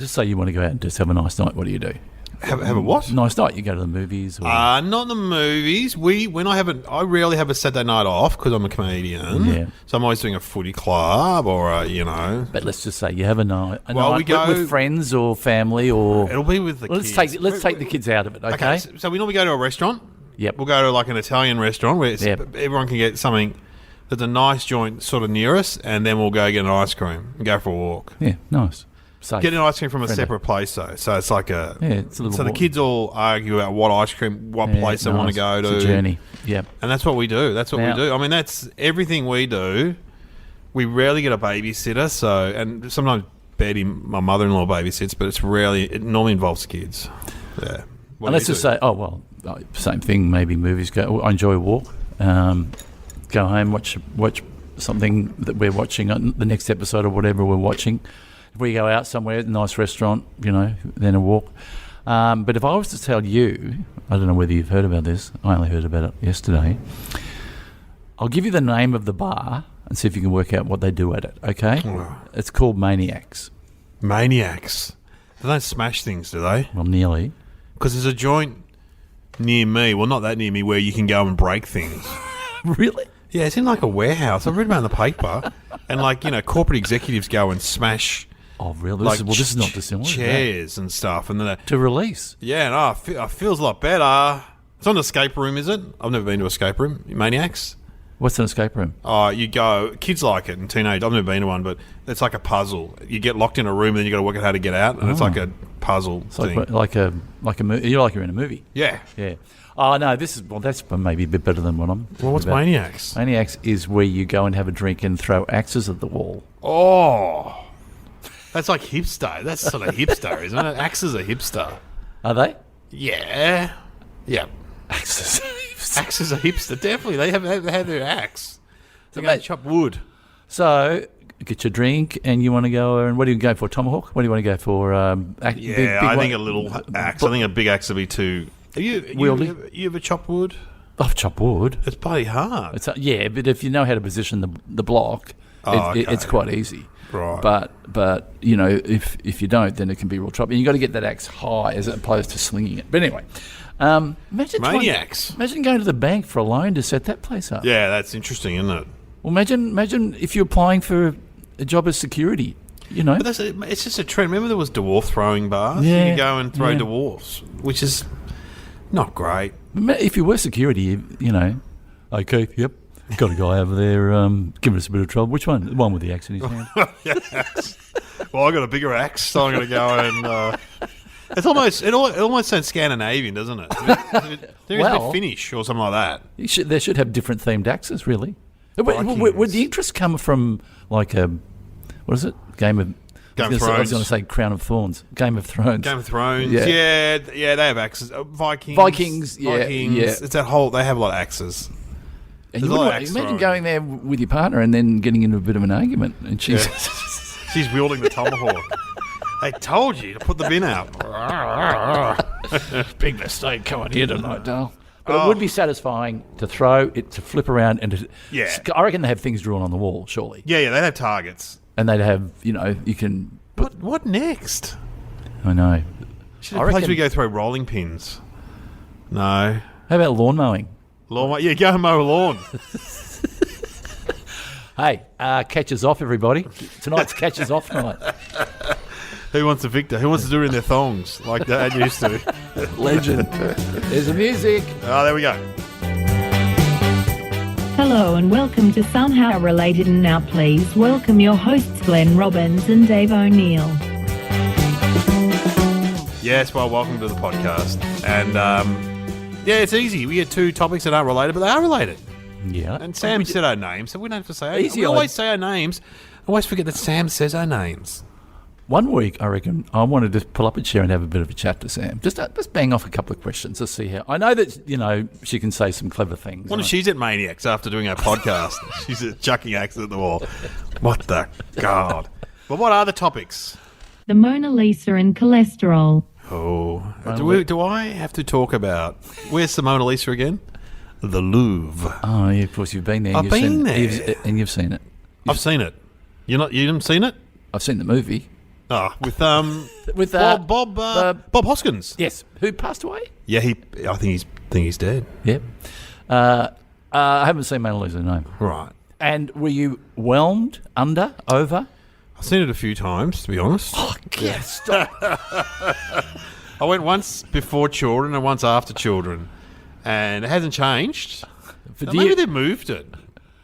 just say you want to go out and just have a nice night. What do you do? Have a what? Nice night. You go to the movies? Or... not the movies. I rarely have a Saturday night off because I'm a comedian. Yeah. So I'm always doing a footy club or But let's just say you have a night. We go with friends or family or. It'll be with the kids. Let's take the kids out of it. Okay. So we normally go to a restaurant. Yep. We'll go to like an Italian restaurant where everyone can get something that's a nice joint sort of near us, and then we'll go get an ice cream and go for a walk. Yeah. Nice. Safe. Get an ice cream from a separate place though, so it's like it's a little. So the kids all argue about what ice cream, what place they want to go to. It's a journey, and that's what we do. That's what we do. I mean, that's everything we do. We rarely get a babysitter, and sometimes Betty, my mother-in-law, babysits, but it normally involves kids. Yeah. And let's just say, same thing. Maybe movies. I enjoy a walk. Go home, watch something that we're watching, the next episode or whatever we're watching. If we go out somewhere, a nice restaurant, then a walk. But if I was to tell you, I don't know whether you've heard about this. I only heard about it yesterday. I'll give you the name of the bar and see if you can work out what they do at it, okay? It's called Maniacs. Maniacs? They don't smash things, do they? Well, nearly. Because there's a joint near me, well, not that near me, where you can go and break things. Really? Yeah, it's in like a warehouse. I've read about it in the paper. And corporate executives go and smash... Oh, really? This is not dissimilar. Chairs and stuff. And then to release. Yeah, and it feels a lot better. It's not an escape room, is it? I've never been to an escape room. Maniacs? What's an escape room? Oh, you go... Kids like it and teenage. I've never been to one, but it's like a puzzle. You get locked in a room and then you got to work out how to get out, and it's like a puzzle thing. Like a you're in a movie. Yeah. Yeah. Oh, no, that's maybe a bit better than what I'm... Well, what's Maniacs? Maniacs is where you go and have a drink and throw axes at the wall. Oh... That's like hipster. That's sort of hipster, isn't it? Axes are hipster. Are they? Yeah. Yeah. Axes are hipster. Axes are hipster. Definitely. They have their axe. They chop wood. So, get your drink and you want to go... And what do you go for? Tomahawk? What do you want to go for? I think a little axe. I think a big axe would be too... Wieldy? You ever chop wood? I've chopped wood. It's bloody hard. But if you know how to position the block, it's quite easy. Right. But if you don't, then it can be real trouble. And you got to get that axe high as opposed to slinging it. But anyway, imagine Maniacs. Imagine going to the bank for a loan to set that place up. Yeah, that's interesting, isn't it? Well, imagine if you're applying for a job as security. But it's just a trend. Remember there was dwarf throwing bars? Yeah. You could go and throw dwarfs, which is not great. If you were security, okay, yep. Got a guy over there giving us a bit of trouble. Which one? The one with the axe in his hand. Yes. Well, I got a bigger axe, so I'm going to go and... it almost sounds Scandinavian, doesn't it? There's a Finnish or something like that. They should have different themed axes, really. Would the interest come from like a... What is it? Game of Thrones. I was going to say Crown of Thorns. Game of Thrones. Game of Thrones. Yeah, they have axes. Vikings. Yeah. It's that whole... They have a lot of axes. And you imagine going there with your partner and then getting into a bit of an argument, and she's wielding the tomahawk. They told you to put the bin out. Big mistake coming here tonight, Dale. But it would be satisfying to throw it, to flip around, and I reckon they have things drawn on the wall, surely. Yeah, they have targets, and they'd have you can. What next? I know. Should have a place we go throw rolling pins. No. How about lawn mowing? Yeah, go and mow a lawn. Hey, catch us off, everybody. Tonight's catch us off night. Who wants a victor? Who wants to do it in their thongs like Dad used to? Legend. There's the music. Oh, there we go. Hello and welcome to Somehow Related, and now please welcome your hosts Glenn Robbins and Dave O'Neill. Yes, well, welcome to the podcast. And yeah, it's easy. We get two topics that aren't related, but they are related. Yeah. And Sam said our names, so we don't have to say it. We always say our names. I always forget that Sam says our names. One week, I reckon, I wanted to pull up a chair and have a bit of a chat to Sam. Just bang off a couple of questions to see how... I know that, she can say some clever things. What if she's at Maniacs after doing our podcast? She's chucking axes at the wall. What the God? Well, what are the topics? The Mona Lisa and cholesterol. Oh. Do I have to talk about... Where's the Mona Lisa again? The Louvre. Oh, yeah, of course, you've been there. I've been there. And you've seen it. I've seen it. You haven't seen it? I've seen the movie. With With Bob Hoskins. Yes, who passed away? Yeah, I think he's dead. Yep. I haven't seen Mona Lisa, no. Right. And were you whelmed, under, over? I've seen it a few times, to be honest. Oh, yes, stop. I went once before children and once after children, and it hasn't changed. Maybe they moved it.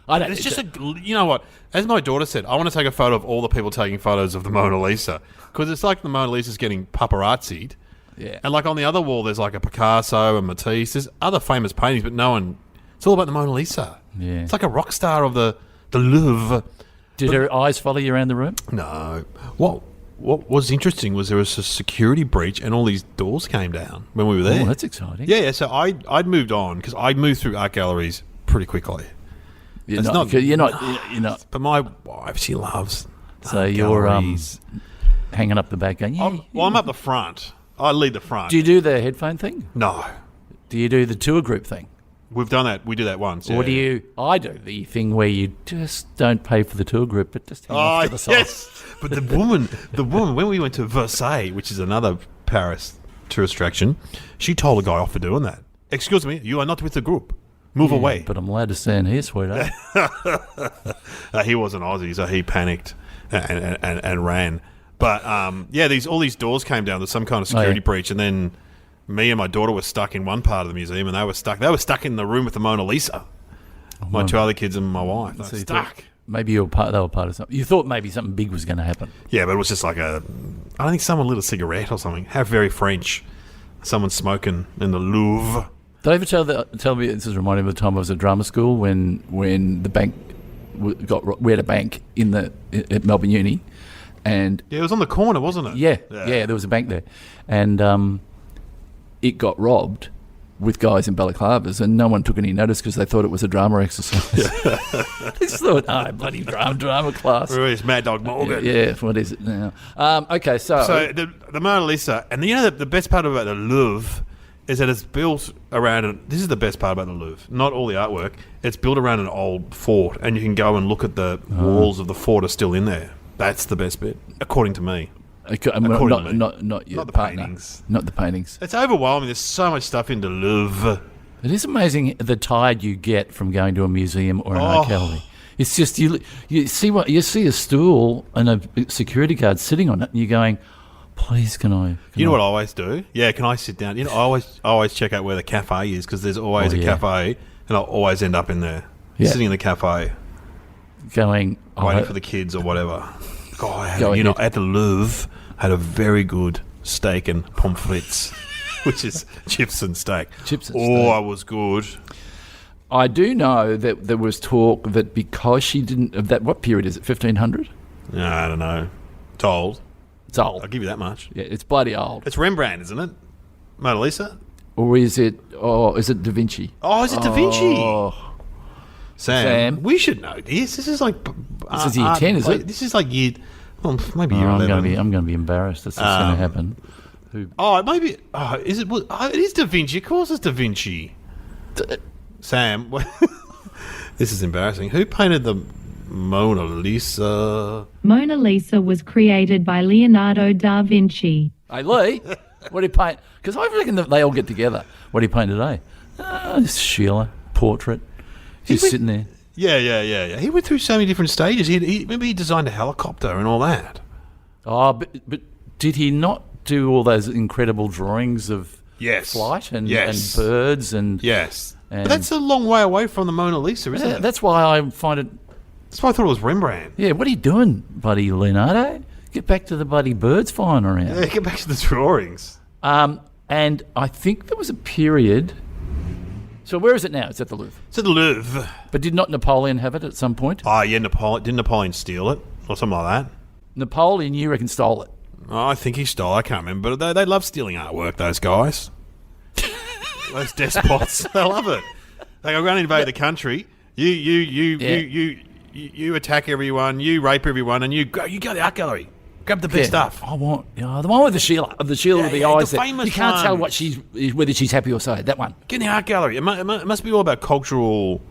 I don't. It's just you know what? As my daughter said, I want to take a photo of all the people taking photos of the Mona Lisa because it's like the Mona Lisa's getting paparazzi'd. Yeah. And like on the other wall, there's like a Picasso and Matisse. There's other famous paintings, but no one. It's all about the Mona Lisa. Yeah. It's like a rock star of the Louvre. Did her eyes follow you around the room? No. What was interesting was there was a security breach and all these doors came down when we were there. Oh, that's exciting. Yeah. So I'd moved on because I moved through art galleries pretty quickly. You're not. But my wife, she loves. So art you're galleries. hanging up the back going, yeah. I'm up the front. I lead the front. Do you do the headphone thing? No. Do you do the tour group thing? We've done that. We do that once. Or do you? I do the thing where you just don't pay for the tour group, but just hang off to the side. Yes. But the woman, when we went to Versailles, which is another Paris tourist attraction, she told a guy off for doing that. Excuse me, you are not with the group. Move away. But I'm allowed to stand here, sweetheart. He wasn't Aussie, so he panicked and ran. But all these doors came down. There's some kind of security breach, and then me and my daughter were stuck in one part of the museum, and they were stuck in the room with the Mona Lisa. My two other kids and my wife. They were stuck. Maybe they were part of something. You thought maybe something big was going to happen. Yeah, but it was just like I don't think someone lit a cigarette or something. How very French. Someone smoking in the Louvre. Did I ever tell me, this is reminding me of the time I was at drama school when the bank we had a bank at Melbourne Uni, and it was on the corner, wasn't it? Yeah, there was a bank there, and it got robbed with guys in balaclavas, and no one took any notice because they thought it was a drama exercise. They just thought, bloody drama class. Where is Mad Dog Morgan? Yeah, what is it now? Okay, so the Mona Lisa, and the best part about the Louvre is that it's built around. This is the best part about the Louvre. Not all the artwork. It's built around an old fort, and you can go and look at the walls of the fort are still in there. That's the best bit, according to me. Not your Not the partner. paintings. Not the paintings. It's overwhelming. There's so much stuff in the Louvre. It is amazing the tide you get from going to a museum or an art gallery. It's just you see a stool and a security guard sitting on it, and you're going, please, can I? You know what I always do? Yeah, can I sit down? I always check out where the cafe is because there's always a cafe, and I'll always end up in there, sitting in the cafe, waiting for the kids or whatever. God, at the Louvre, I had a very good steak and pommes frites, which is chips and steak. I was good. I do know that there was talk that because she didn't, what period is it? 1500? No, I don't know. It's old. It's old. I'll give you that much. Yeah, it's bloody old. It's Rembrandt, isn't it? Mona Lisa? Or is it Da Vinci? Oh, is it Da Vinci? Oh. Sam, we should know this. This is like... This is year 10, is it? This is like year... Well, maybe year 11. I'm going to be embarrassed. That's what's going to happen. Maybe... is it... it is Da Vinci. Of course it's Da Vinci. Sam, this is embarrassing. Who painted the Mona Lisa? Mona Lisa was created by Leonardo da Vinci. Hey, Lee, what did he paint? Because I reckon that they all get together. What did he paint today? This Sheila portrait. He's sitting there. Yeah. He went through so many different stages. Maybe he designed a helicopter and all that. Oh, but did he not do all those incredible drawings of flight and birds and... Yes. But that's a long way away from the Mona Lisa, isn't it? That's why I find it... That's why I thought it was Rembrandt. Yeah, what are you doing, buddy Leonardo? Get back to the bloody birds flying around. Yeah, get back to the drawings. And I think there was a period... So where is it now? It's at the Louvre. It's at the Louvre. But did not Napoleon have it at some point? Oh, yeah, didn't Napoleon steal it? Or something like that? Napoleon, you reckon, stole it? Oh, I think he stole it. I can't remember. But they love stealing artwork, those guys. Those despots. They love it. They go around and invade the country. You attack everyone, you rape everyone, and you go to the art gallery. Grab the best stuff. I want the one with the Sheila, with the eyes. The famous you can't one. tell whether she's happy or sad. That one. Get in the art gallery. It must be all about cultural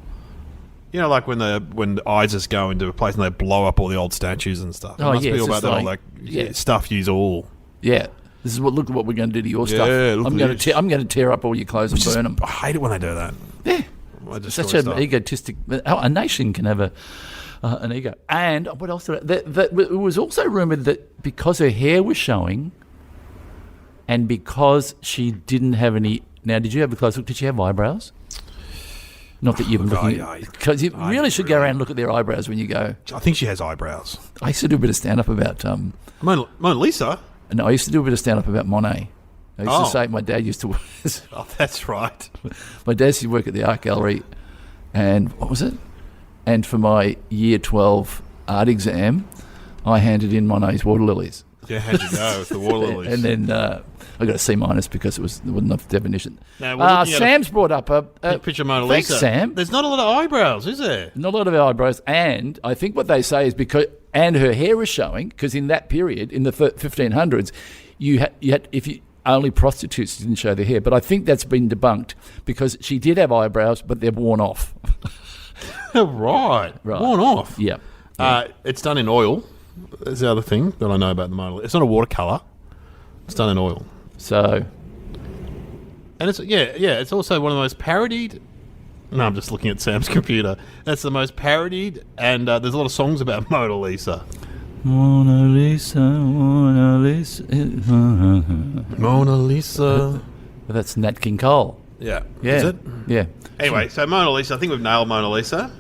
You know, like when ISIS go into a place and they blow up all the old statues and stuff. It Oh, must yeah, be it's all just about that, all like- that yeah. stuff yous all. Yeah. This is look at what we're going to do to your stuff. look I'm at going this. to I'm going to tear up all your clothes and burn them. I hate it when they do that. Yeah. I destroy Such an stuff. egotistic. A nation can have an ego. And what else? It was also rumoured that because her hair was showing, and because she didn't have any. Now, did you have a close look? Did she have eyebrows? Not that you've been looking, because you really should go around and look at their eyebrows when you go. I think she has eyebrows. I used to do a bit of stand up about. Mona Lisa? No, I used to do a bit of stand up about Monet. I used to say my dad used to. Oh, that's right. My dad used to work at the art gallery, and what was it? And for my year 12 art exam, I handed in Monet's water lilies. Yeah, how'd you go with the water lilies? And then I got a C- because it wasn't enough definition. Now, we're looking at Sam's brought up a picture of Mona thanks, Lisa. Sam. There's not a lot of eyebrows, is there? Not a lot of eyebrows, and I think what they say is because and her hair is showing because in that period in the 1500s, you had if you only prostitutes didn't show their hair, but I think that's been debunked because she did have eyebrows, but they're worn off. Right. Worn off. Yeah. It's done in oil. That's the other thing that I know about the Mona Lisa. It's not a watercolour. It's done in oil. So, and it's it's also one of the most parodied. No, I'm just looking at Sam's computer. That's the most parodied, and there's a lot of songs about Mona Lisa. Mona Lisa, Mona Lisa. Mona Lisa. That's Nat King Cole. Yeah. Yeah. Is it? Yeah. Anyway, so Mona Lisa, I think we've nailed Mona Lisa.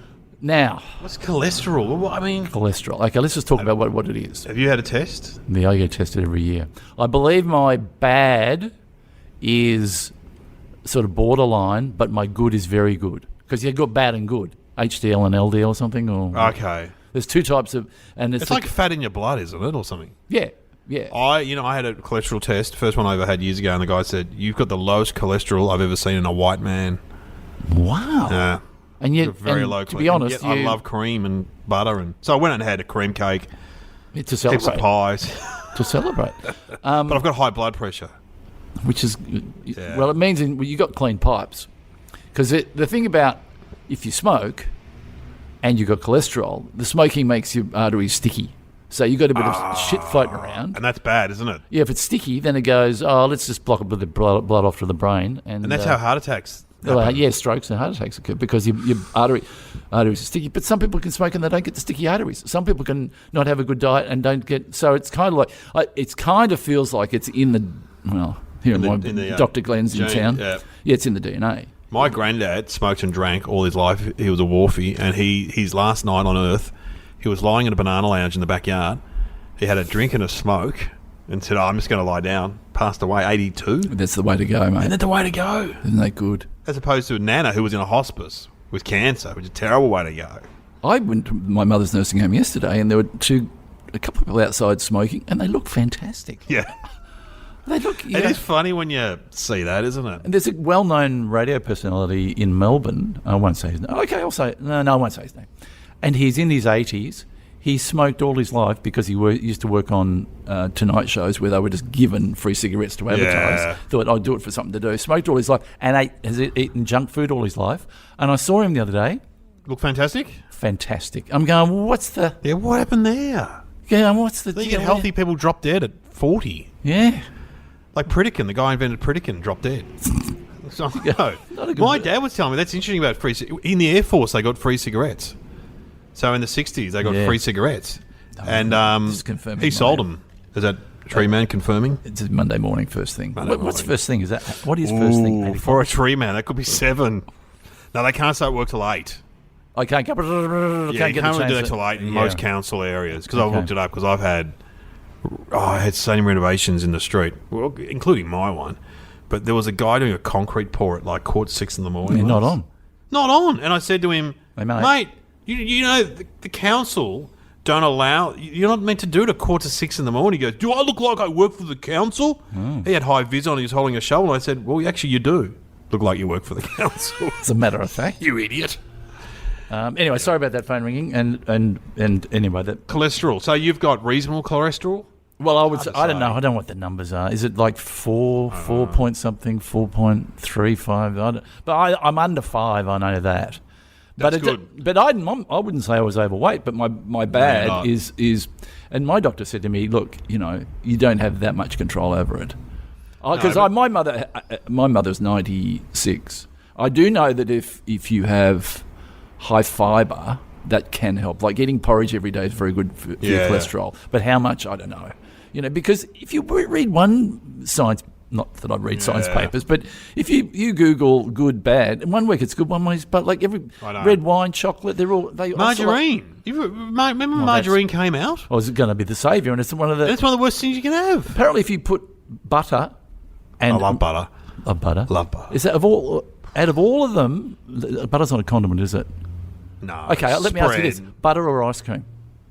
Now, What's cholesterol? Well, I mean, cholesterol. Okay, let's just talk about what it is. have you had a test? I get tested every year. I believe my bad is sort of borderline, but my good is very good. Because you've got bad and good. HDL and LDL or something. Or Okay. There's two types of... and It's like fat in your blood, isn't it, or something? Yeah, yeah. I had a cholesterol test, first one I ever had years ago, and the guy said, "You've got the lowest cholesterol I've ever seen in a white man." Wow. Yeah. And yet, Very and low. to be honest, I love cream and butter, and so I went and had a cream cake, to heaps of celebrate. pies, To celebrate. but I've got high blood pressure. Which is... Yeah. Well, it means you got clean pipes. Because the thing about if you smoke and you've got cholesterol, the smoking makes your arteries sticky. So you got a bit of shit floating around. And that's bad, isn't it? Yeah, if it's sticky, then it goes, let's just block a bit of blood off to the brain. And And that's how heart attacks happen. yeah, strokes and heart attacks occur because your arteries are sticky. But some people can smoke and they don't get the sticky arteries. Some people can not have a good diet and don't get... So it's kind of like... It kind of feels like it's in the... Well, here in the Dr. Glenn's in gene, town. yeah. Yeah, it's in the DNA. My granddad smoked and drank all his life. He was a wharfie, and his last night on Earth, he was lying in a banana lounge in the backyard. He had a drink and a smoke and said, I'm just going to lie down. Passed away, 82. That's the way to go, mate. Isn't that the way to go? Isn't that good? As opposed to a Nana who was in a hospice with cancer, which is a terrible way to go. I went to my mother's nursing home yesterday and there were a couple of people outside smoking and they look fantastic. Yeah. They look... It is funny when you see that, isn't it? And there's a well-known radio personality in Melbourne. I won't say his name. Okay, I'll say it. No, I won't say his name. And he's in his 80s. He smoked all his life because he used to work on Tonight shows where they were just given free cigarettes to advertise. Yeah. Thought I'd do it for something to do. Smoked all his life and has eaten junk food all his life. And I saw him the other day. Look fantastic? Fantastic. I'm going, well, what's the... Yeah, what happened there? Yeah, what's the... You get healthy people drop dead at 40. Yeah. Like Pritikin, the guy who invented Pritikin, dropped dead. So, no. My dad was telling me, that's interesting about free... In the Air Force, they got free cigarettes. So in the 60s, they got free cigarettes. And he sold them. Is that Tree Man confirming? It's a Monday morning first thing. What's morning. first thing? Is that... What is first thing? For a Tree Man, that could be 7. No, they can't start work till 8. I can't get... Yeah, you can't really do that till 8 in most council areas. Because I've looked it up, because I had so many renovations in the street, well, including my one. But there was a guy doing a concrete pour at like 6:15 in the morning. Yeah, not on. Not on. And I said to him, Hey, mate, you know, the council don't allow... You're not meant to do it at 6:15 in the morning. He goes, do I look like I work for the council? He had high vis on. He was holding a shovel. I said, well, actually, you do look like you work for the council. As a matter of fact. You idiot. Anyway, sorry about that phone ringing. And anyway, that... Cholesterol. So you've got reasonable cholesterol? Well, I don't know. I don't know what the numbers are. Is it like 4 point something, 4.35? But I'm under 5, I know that. That's good. But I wouldn't say I was overweight. But my bad is, and my doctor said to me, look, you don't have that much control over it. Because my mother's 96. I do know that if you have high fibre, that can help. Like eating porridge every day is very good for your cholesterol. But how much, I don't know. Because if you read one science, not that I read science papers, but if you Google good, bad, and 1 week it's good, 1 week it's bad. Like every red wine, chocolate, margarine. Remember when margarine came out? Oh, is it going to be the saviour? And it's one of the worst things you can have. Apparently, if you put butter, and I love butter. Love butter. Love butter. Is that out of all of them, butter's not a condiment, is it? No. Okay, let me ask you this: butter or ice cream?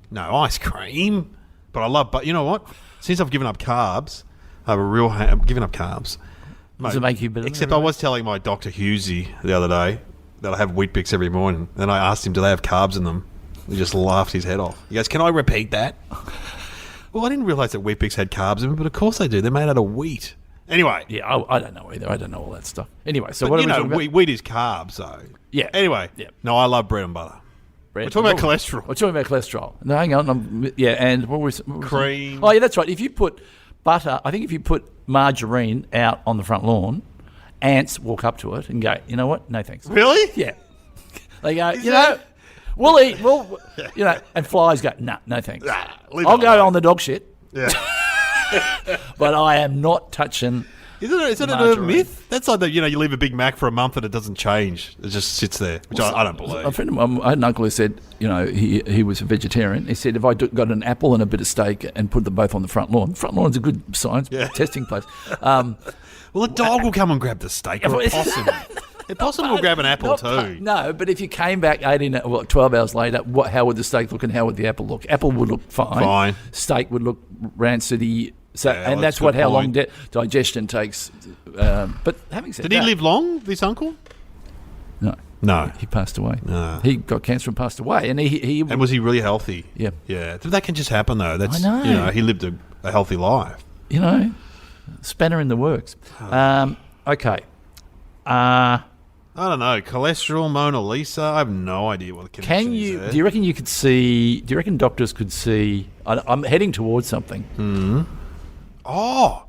No, ice cream. But I love butter. You know what? Since I've given up carbs, I've given up carbs. Mate, does it make you better? Except I was telling my Dr. Hughesy the other day that I have Wheat Bix every morning. And I asked him, do they have carbs in them? He just laughed his head off. He goes, can I repeat that? Well, I didn't realise that Wheat Bix had carbs in them, but of course they do. They're made out of wheat. Anyway. Yeah, I don't know either. I don't know all that stuff. Anyway, so but what are we talking about? Wheat is carbs, so. Yeah. Anyway. Yeah. No, I love bread and butter. We're talking about cholesterol. We're talking about cholesterol. No, hang on. And what was cream? Oh, yeah, that's right. If you put butter, I think if you put margarine out on the front lawn, ants walk up to it and go, you know what? No thanks. Really? Yeah. They go, we'll eat. And flies go, no thanks. I'll go on the dog shit. Yeah. But I am not touching. Is it an urban myth? That's like you leave a Big Mac for a month and it doesn't change. It just sits there, which I don't believe. A friend of mine, I had an uncle who said, he was a vegetarian. He said, if I got an apple and a bit of steak and put them both on the front lawn's a good science testing place. Well, a dog will come and grab the steak, or a possum. A possum will grab an apple too. No, but if you came back 12 hours later, how would the steak look and how would the apple look? Apple would look fine. Steak would look rancidy. So, and that's how long digestion takes. But having said that... Did he live long, this uncle? No. He passed away. No. He got cancer and passed away. And and was he really healthy? Yeah. Yeah. That can just happen, though. I know. He lived a healthy life. Spanner in the works. Okay. I don't know. Cholesterol, Mona Lisa. I have no idea what the connection is there. Do you reckon do you reckon doctors could see... I'm heading towards something. Mm-hmm. Oh,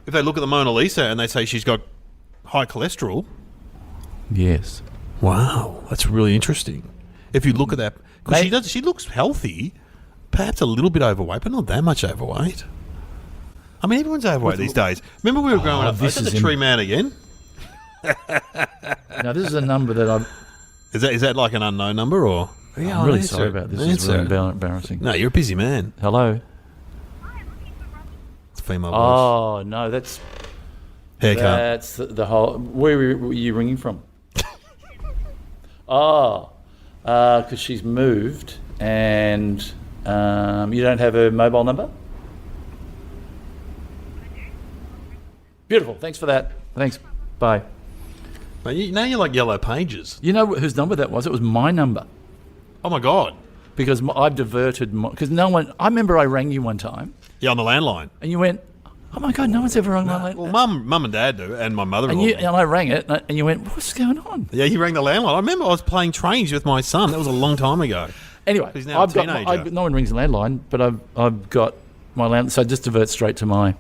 if they look at the Mona Lisa and they say she's got high cholesterol. Yes. Wow, that's really interesting. If you look at that, because she looks healthy, perhaps a little bit overweight, but not that much overweight. I mean, everyone's overweight these days. Remember we were growing up. This is the tree man again. Now this is a number that I've. Is that like an unknown number or? Yeah, I'm really sorry about this. It's really embarrassing. No, you're a busy man. Hello. Female voice. Oh no, that's haircut. That's the whole. Where were you ringing from? Because she's moved, and you don't have her mobile number. Beautiful. Thanks for that. Thanks. Bye. Now you're like Yellow Pages. You know whose number that was? It was my number. Oh my God. Because I've diverted. Because no one. I remember I rang you one time. Yeah, on the landline. And you went, oh my God, no one's ever rung my landline. Well, mum and dad do, and my mother. And I rang it, and you went, what's going on? Yeah, you rang the landline. I remember I was playing trains with my son. That was a long time ago. Anyway, he's now a teenager. No one rings the landline, but I've got my landline, so I just divert straight to my.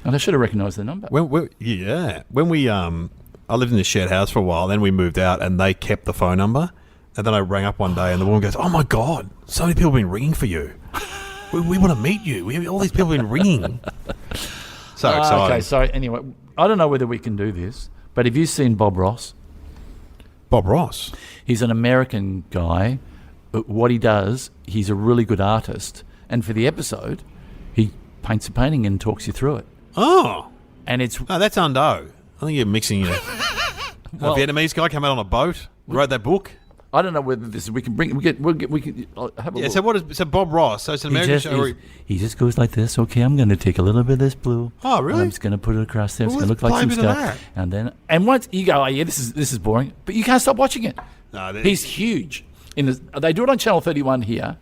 And I should have recognised the number. When we I lived in this shared house for a while. Then we moved out, and they kept the phone number. And then I rang up one day, and the woman goes, "Oh my God, so many people have been ringing for you. We want to meet you. All these people have been ringing." So exciting. Okay, so anyway, I don't know whether we can do this, but have you seen Bob Ross? Bob Ross? He's an American guy. But what he does, he's a really good artist. And for the episode, he paints a painting and talks you through it. Oh. And it's... No, that's Undo. I think you're mixing it. A Vietnamese guy came out on a boat, wrote that book. I don't know whether this is... We can have a look. So Bob Ross, so it's an American show. He just goes like this. Okay, I'm going to take a little bit of this blue. Oh, really? And I'm just going to put it across there. It's going to look like some stuff. And once you go, oh yeah, this is boring. But you can't stop watching it. No, he's huge. They do it on Channel 31 here.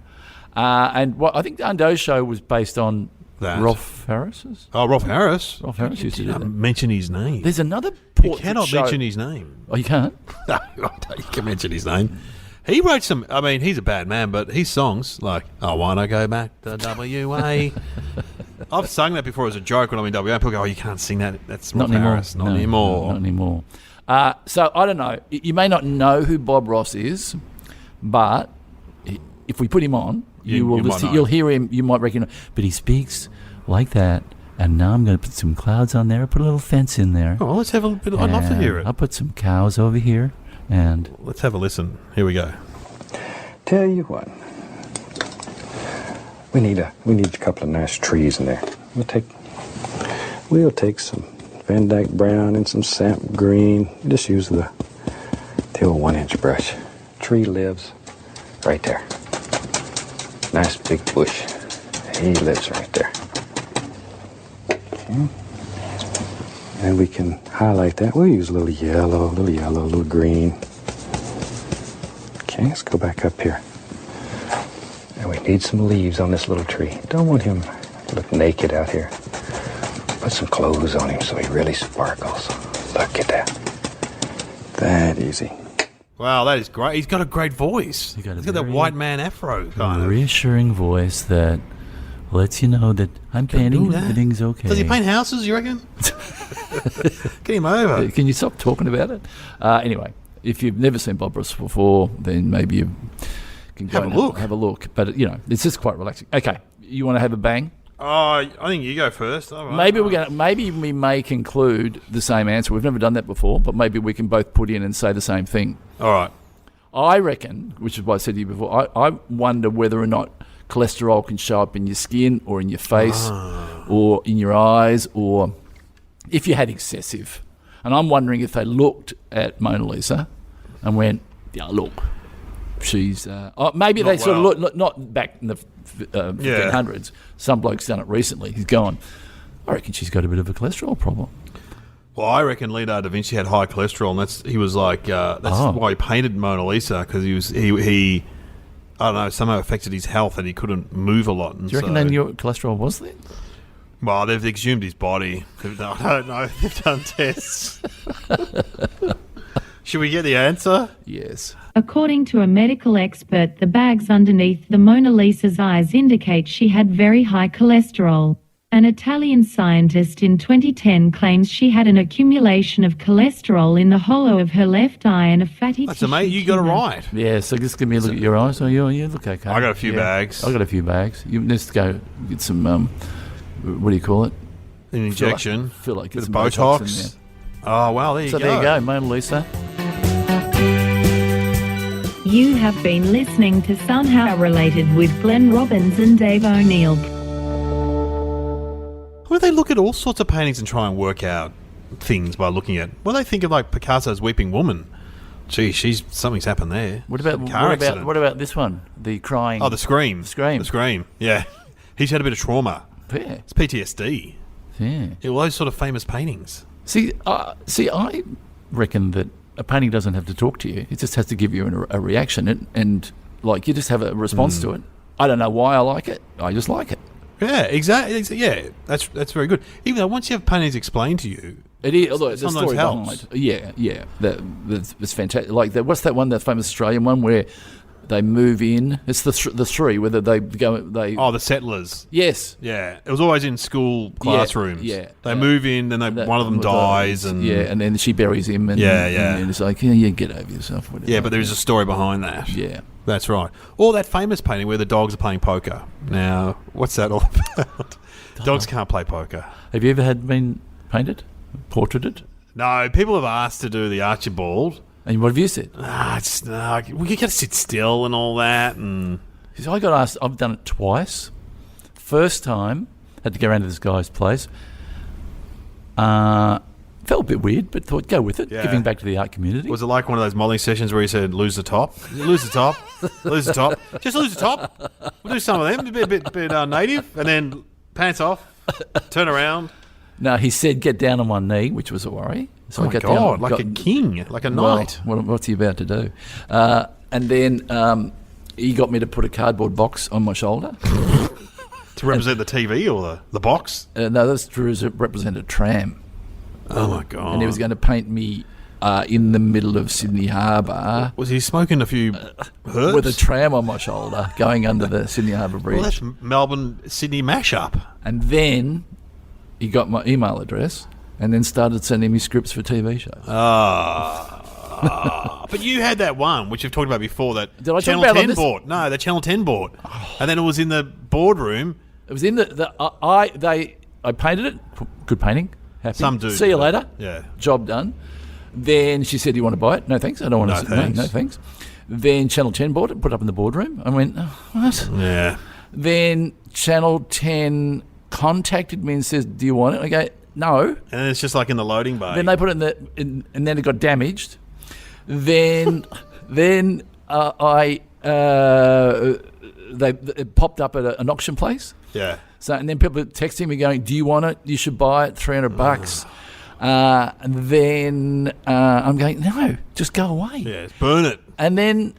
And I think the Undo show was based on Rolf Harris's. Oh, Rolf Harris. Rolf Harris used to do that. Mention his name. There's another portrait show. You cannot mention his name. Oh, you can't? No, you can mention his name. He wrote some. I mean, he's a bad man, but his songs like "I Wanna Go Back to WA." I've sung that before as a joke when I'm in WA. People go, "Oh, you can't sing that. That's Not anymore. Paris. Not anymore. Not anymore. So I don't know. You may not know who Bob Ross is, but if we put him on, you'll hear him. You might recognize. But he speaks like that. And now I'm going to put some clouds on there. Put a little fence in there. Oh, let's have a bit. I'd love to hear it. I'll put some cows over here, and let's have a listen. Here we go. Tell you what, we need a couple of nice trees in there. We'll take some Van Dyke brown and some sap green. Just use the old 1-inch brush. Tree lives right there. Nice big bush. He lives right there. And we can highlight that. We'll use a little yellow, a little green. Okay, let's go back up here. And we need some leaves on this little tree. Don't want him to look naked out here. Put some clothes on him so he really sparkles. Look at that. That easy. Wow, that is great. He's got a great voice. He's got that white man afro kind of. Reassuring voice that lets you know that I'm painting, everything's okay. Does he paint houses, you reckon? Get him over. Can you stop talking about it? Anyway, if you've never seen Bob Ross before, then maybe you can go have a look. But, it's just quite relaxing. Okay, you want to have a bang? Oh, I think you go first. All right. Maybe we may conclude the same answer. We've never done that before, but maybe we can both put in and say the same thing. All right. I reckon, which is what I said to you before, I wonder whether or not cholesterol can show up in your skin or in your face or in your eyes, or if you had excessive. And I'm wondering if they looked at Mona Lisa and went, yeah, look, she's... maybe they sort of look, not back in the 1500s. Some bloke's done it recently. He's gone, I reckon she's got a bit of a cholesterol problem. Well, I reckon Leonardo da Vinci had high cholesterol, and that's why he painted Mona Lisa, because he I don't know, somehow affected his health and he couldn't move a lot. And do you reckon they knew what cholesterol was then? Well, they've exhumed his body. I don't know. They've done tests. Should we get the answer? Yes. According to a medical expert, the bags underneath the Mona Lisa's eyes indicate she had very high cholesterol. An Italian scientist in 2010 claims she had an accumulation of cholesterol in the hollow of her left eye and a fatty tissue. That's amazing. You got it right. Yeah, so just give me a look at your eyes. Oh, you look okay. I got a few bags. I got a few bags. You just go get some, what do you call it? An injection. Feel like get some Botox. in there. Oh, well, there you go. So there you go, Mona Lisa. You have been listening to Somehow Related with Glenn Robbins and Dave O'Neill. Well, they look at all sorts of paintings and try and work out things by looking at. Well, they think of like Picasso's Weeping Woman. Gee, something's happened there. What about this one? The crying. Oh, the Scream. The Scream. Yeah, he's had a bit of trauma. Yeah, it's PTSD. Yeah, all those sort of famous paintings. See, I reckon that a painting doesn't have to talk to you. It just has to give you a reaction, and like you just have a response to it. I don't know why I like it. I just like it. Yeah, exactly. Yeah, that's very good. Even though once you have paintings explained to you, it is. Although the story helps. behind, yeah, that's fantastic. Like what's that one? That famous Australian one where they move in. It's the three. Whether they go, the Settlers. Yes. Yeah, it was always in school classrooms. Yeah. They move in, then one of them dies, and and then she buries him. And, and it's like, get over yourself. Whatever. Yeah, but there is a story behind that. Yeah. That's right. Or that famous painting where the dogs are playing poker. Now, what's that all about? Dogs can't play poker. Have you ever been painted? Portraited? No, people have asked to do the Archibald. And what have you said? We got to sit still and all that. And so I got asked, I've done it twice. First time, had to go around to this guy's place. Felt a bit weird, but thought, go with it. Yeah. Giving back to the art community. Was it like one of those modelling sessions where he said, lose the top? Lose the top. Lose the top. Just lose the top. We'll do some of them. A bit native. And then pants off. Turn around. No, he said, get down on one knee, which was a worry. So I got down. Like a king. Like a knight. Well, what's he about to do? And then he got me to put a cardboard box on my shoulder. To represent the TV or the box? No, that's to represent a tram. Oh, my God. And he was going to paint me in the middle of Sydney Harbour Was he smoking a few herbs? with a tram on my shoulder going under the Sydney Harbour Bridge. Well, that's Melbourne-Sydney mashup. And then he got my email address and then started sending me scripts for TV shows. But you had that one, which you've talked about before, that Did I talk Channel about it on 10 this? bought. No, that Channel 10 bought. And then it was in the boardroom. It was in I painted it. Good painting. Happy. Some dude. See you later. Yeah. Job done. Then she said, "Do you want to buy it?" No, thanks. I don't want No, to. thanks. No, thanks. Then Channel 10 bought it, put it up in the boardroom. I went, oh, what? Yeah. Then Channel 10 contacted me and says, "Do you want it?" I go, "No." And then it's just like in the loading bay. Then they put it and then it got damaged. Then it popped up at an auction place. Yeah. So and then people texting me going, "Do you want it? You should buy it. $300." And then I'm going, "No, just go away." Yeah, burn it. And then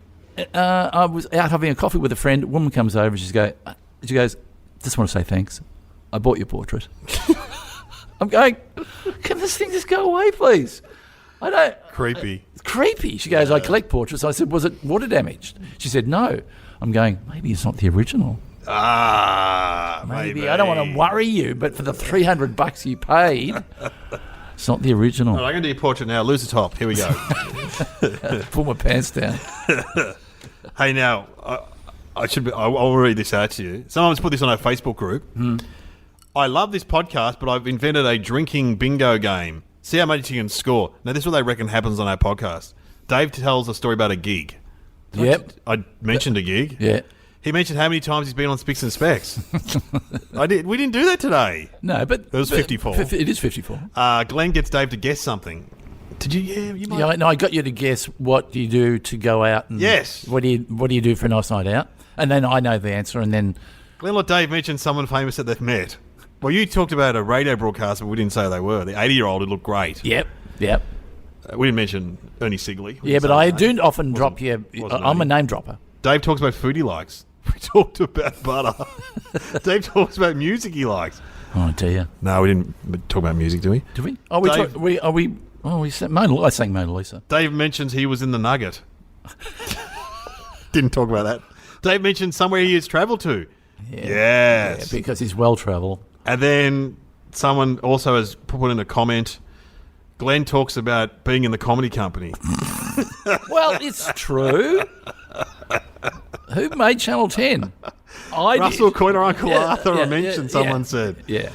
I was out having a coffee with a friend. A woman comes over and she goes, "Just want to say thanks. I bought your portrait." I'm going, "Can this thing just go away, please?" I don't. Creepy. It's creepy. She goes, "I collect portraits." I said, "Was it water damaged?" She said, "No." I'm going, maybe it's not the original. Maybe. I don't want to worry you, but for the $300 you paid, it's not the original. I'm going to do your portrait now. Lose the top. Here we go. Pull my pants down. Hey, now, I'll read this out to you. Someone's put this on our Facebook group. I love this podcast, but I've invented a drinking bingo game. See how much you can score. Now, this is what they reckon happens on our podcast. Dave tells a story about a gig. Yep. I mentioned a gig. Yeah. He mentioned how many times he's been on Spicks and Specs. We didn't do that today. No, but... It was 54. It is 54. Glenn gets Dave to guess something. Did you? Yeah, you might. Yeah, no, I got you to guess what do you do to go out. And Yes. What do you do for a nice night out? And then I know the answer, and then... Glenn or Dave mentioned someone famous that they've met. Well, you talked about a radio broadcaster, but we didn't say who they were. The 80-year-old who looked great. Yep. We didn't mention Ernie Sigley. Yeah, but I do often drop you... wasn't I'm a Ernie. name dropper. Dave talks about food he likes. We talked about butter. Dave talks about music he likes. Oh, dear. No, we didn't talk about music, do we? Do we? I sang Mona Lisa. Dave mentions he was in the Nugget. Didn't talk about that. Dave mentioned somewhere he has travelled to. Yeah. Yes. Yeah, because he's well-travelled. And then someone also has put in a comment, Glenn talks about being in the comedy company. Well, it's true. Who made Channel 10? Russell Quinn or Uncle Yeah, Arthur yeah, I mentioned, yeah, someone said. Yeah.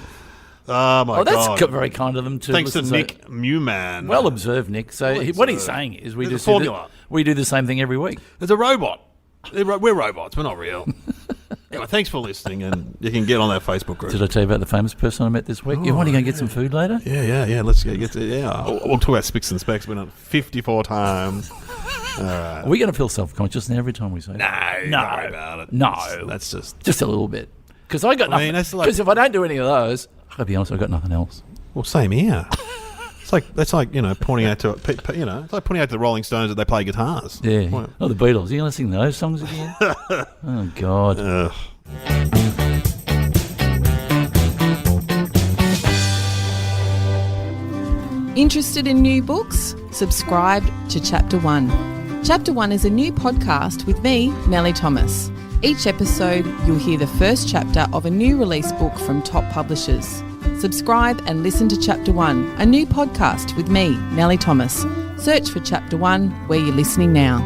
Oh, my God. That's very kind of them to Thanks to listen Nick Mewman. Well observed, Nick. So what he's saying is we There's just a formula. we do the same thing every week. There's a robot. We're robots. We're not real. Anyway, thanks for listening, and you can get on that Facebook group. Did I tell you about the famous person I met this week? You want to go get some food later? Yeah. Let's get to We'll talk about Spicks and Specs. We've been on 54 times. All right. Are we going to feel self-conscious now every time we say it? No, don't worry about it. No. That's just... Just a little bit. Because I got nothing. that's like- Because if I don't do any of those, I've got to be honest, I've got nothing else. Well, same here. That's like pointing out to it's like pointing out to the Rolling Stones that they play guitars. Yeah. What? Oh, the Beatles. Are you going to sing those songs again? Oh, God. Ugh. Interested in new books? Subscribe to Chapter 1. Chapter 1 is a new podcast with me, Nellie Thomas. Each episode, you'll hear the first chapter of a new release book from top publishers. Subscribe and listen to Chapter 1, a new podcast with me, Nellie Thomas. Search for Chapter 1 where you're listening now.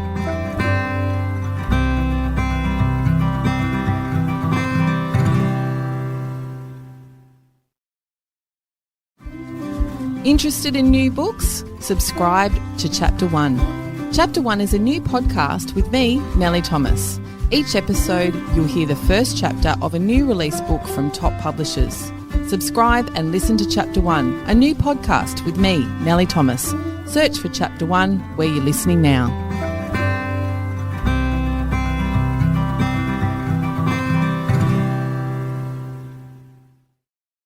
Interested in new books? Subscribe to Chapter 1. Chapter 1 is a new podcast with me, Nellie Thomas. Each episode, you'll hear the first chapter of a new release book from top publishers. Subscribe and listen to Chapter 1, a new podcast with me, Nellie Thomas. Search for Chapter 1 where you're listening now.